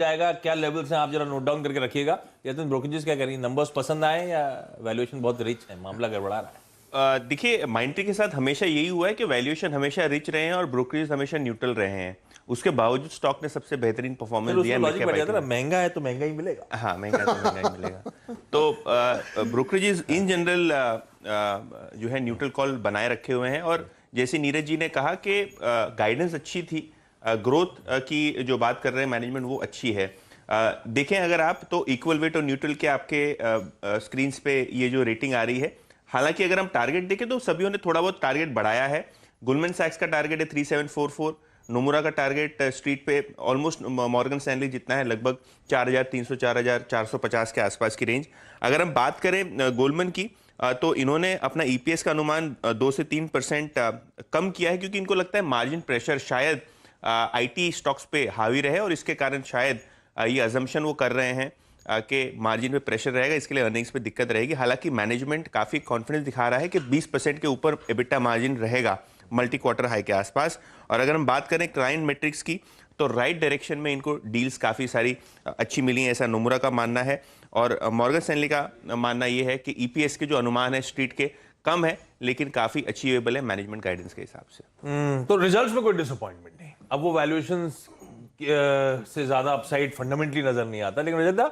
जाएगा, क्या लेवल्स हैं, आप जरा नोट डाउन करके रखिएगा। या तो ब्रोकरेजेस क्या करेंगे, नंबर्स पसंद आए या वैल्यूएशन बहुत रिच है, मामला गड़बड़ा रहा है? देखिए, माइंट्री के साथ हमेशा यही हुआ है कि वैल्यूएशन हमेशा रिच रहे हैं और ब्रोकरेज हमेशा न्यूट्रल रहे हैं। उसके बावजूद स्टॉक ने सबसे बेहतरीन फिर परफॉर्मेंस दिया उसमें है मिड लॉजिक कैप बैठ जाता है आईटी ना, में। महंगा है तो महंगा ही मिलेगा। हाँ, महंगा है तो महंगा ही मिलेगा। तो ब्रोकरेजेस इन जनरल जो है न्यूट्रल कॉल बनाए रखे हुए हैं। और जैसे नीरज जी ने कहा कि गाइडेंस अच्छी थी, ग्रोथ की जो बात कर रहे हैं मैनेजमेंट वो अच्छी है। देखें अगर आप तो इक्वल वेट और न्यूट्रल के आपके स्क्रीन्स पे ये जो रेटिंग आ रही है। हालांकि अगर हम टारगेट देखें तो सभी ने थोड़ा बहुत टारगेट बढ़ाया है। गोल्डमैन सैक्स का टारगेट है 3744, नोमुरा का टारगेट स्ट्रीट पे ऑलमोस्ट मॉर्गन स्टैनली जितना है, लगभग 4300 4450 के आसपास की रेंज। अगर हम बात करें गोल्डमैन की, तो इन्होंने अपना ईपीएस का अनुमान 2 से 3% कम किया है, क्योंकि इनको लगता है मार्जिन प्रेशर शायद आईटी स्टॉक्स पे हावी रहे और इसके कारण शायद ये अजम्पशन वो कर रहे हैं कि मार्जिन पे प्रेशर रहेगा, इसके लिए अर्निंग्स पे दिक्कत रहेगी। हालांकि मैनेजमेंट काफी कॉन्फिडेंस दिखा रहा है कि 20% के ऊपर एबिटा मार्जिन रहेगा मल्टी क्वार्टर हाई के आसपास। और अगर हम बात करें क्लाइंट मेट्रिक्स की, तो राइट डायरेक्शन में इनको डील्स काफ़ी सारी अच्छी मिली हैं, ऐसा नोमुरा का मानना है। और मॉर्गन स्टैनली का मानना ये है कि ईपीएस के जो अनुमान है स्ट्रीट के कम है, लेकिन काफ़ी अचीवेबल है मैनेजमेंट गाइडेंस के हिसाब से। तो रिजल्ट्स में कोई डिसअपॉइंटमेंट नहीं, अब वो वैल्यूएशंस से ज्यादा अपसाइड फंडामेंटली नजर नहीं आता। लेकिन रजत दा,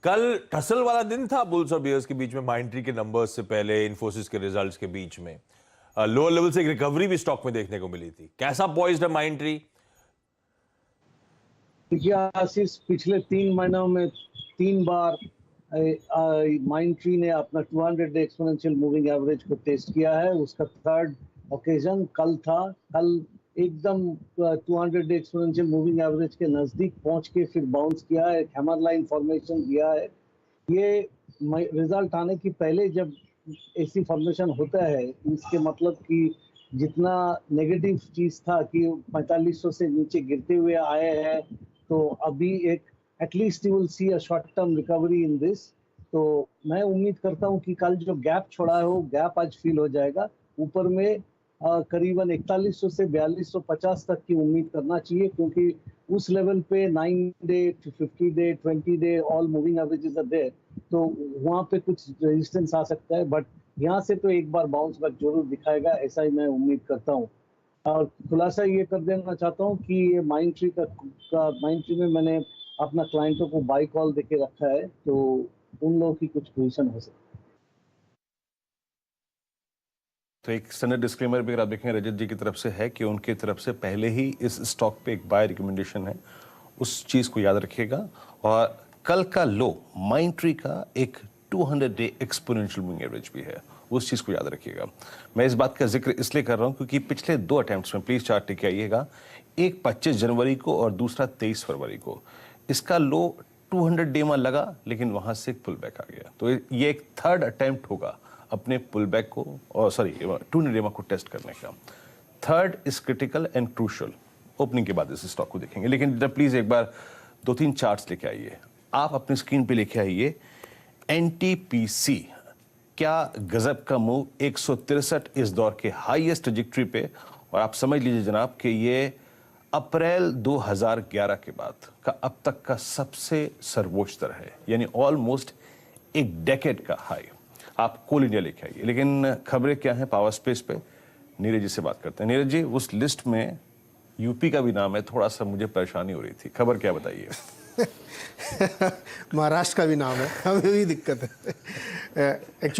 कल टसल वाला दिन था बुल्स और बियर्स के बीच में, माइंट्री के नंबर्स से पहले इन्फोसिस के रिजल्ट्स के बीच में लोअर लेवल से एक रिकवरी भी स्टॉक में देखने को मिली थी। कैसा पॉइज्ड है माइंट्री? देखिए आशीष, पिछले 3 महीनों में 3 बार माइंट्री ने अपना 200 डे एक्सपोनेंशियल मूविंग एवरेज को टेस्ट किया है। उसका थर्ड ओकेजन कल था। कल एकदम 200 डे एक्सपोनेंशियल मूविंग एवरेज के नजदीक पहुंच के फिर बाउंस किया है, हैमर लाइन फॉर्मेशन दिया है। ये रिजल्ट आने की पहले जब ऐसी फॉर्मेशन होता है, इसके मतलब कि जितना नेगेटिव चीज था कि 4500 से नीचे गिरते हुए आए हैं, तो अभी एक at least you will see a short term recovery in this. तो मैं उम्मीद करता हूं कि कल जो गैप छोड़ा है वो गैप आज फिल हो जाएगा। ऊपर में करीबन 4100 से 4250 तक की उम्मीद करना चाहिए, क्योंकि उस लेवल पे 9 day 50 day 20 day all moving averages are there, तो वहां पे कुछ रेजिस्टेंस आ सकता है। बट यहाँ से तो एक बार बाउंस बैक जरूर दिखाएगा, ऐसा ही मैं उम्मीद करता हूँ। और खुलासा ये कर देना चाहता हूँ कि ये माइंट्री में मैंने अपना क्लाइंटों को बाई कॉल देके रखा है, तो उन लोगों की कुछ पोजीशन हो सकती है। तो एक स्टैंडर्ड डिस्क्लेमर भी अगर आप देखें रजत जी की तरफ से है कि उनकी तरफ से पहले ही इस स्टॉक पे एक बाय रिकमेंडेशन है, उस चीज़ को याद रखिएगा। और कल का लो माइंट्री का एक 200 डे एक्सपोनेंशियल मूविंग एवरेज भी है, उस चीज़ को याद रखिएगा। मैं इस बात का जिक्र इसलिए कर रहा हूँ क्योंकि पिछले 2 अटेम्प्ट्स में, प्लीज़ चार्ट टिक आइएगा, एक 25 जनवरी को और दूसरा 23 फरवरी को, इसका लो 200 डे में लगा, लेकिन वहाँ से एक पुल बैक आ गया। तो ये एक थर्ड अटेम्प्ट होगा अपने पुल बैक को, और सॉरी 200 डे को टेस्ट करने का। Third is critical and crucial. Opening के बाद इस स्टॉक को देखेंगे, लेकिन प्लीज एक बार 2-3 चार्ट्स लेके आइए, आप अपनी स्क्रीन पे लेके आइए। एनटीपीसी, क्या गजब का मूव, 163 इस दौर के हाईएस्ट ट्रैजेक्टरी पे। और आप समझ लीजिए जनाब कि ये अप्रैल 2011 के बाद का अब तक का सबसे सर्वोच्च स्तर है, यानी ऑलमोस्ट एक डेकेड का हाई। आप कोल इंडिया लेके आइए। लेकिन खबरें क्या हैं पावर स्पेस पे, नीरज जी से बात करते हैं। नीरज जी, उस लिस्ट में यूपी का भी नाम है, थोड़ा सा मुझे परेशानी हो रही थी, खबर क्या बताइए? महाराष्ट्र का भी नाम है, हमें भी दिक्कत है एक्चुअली।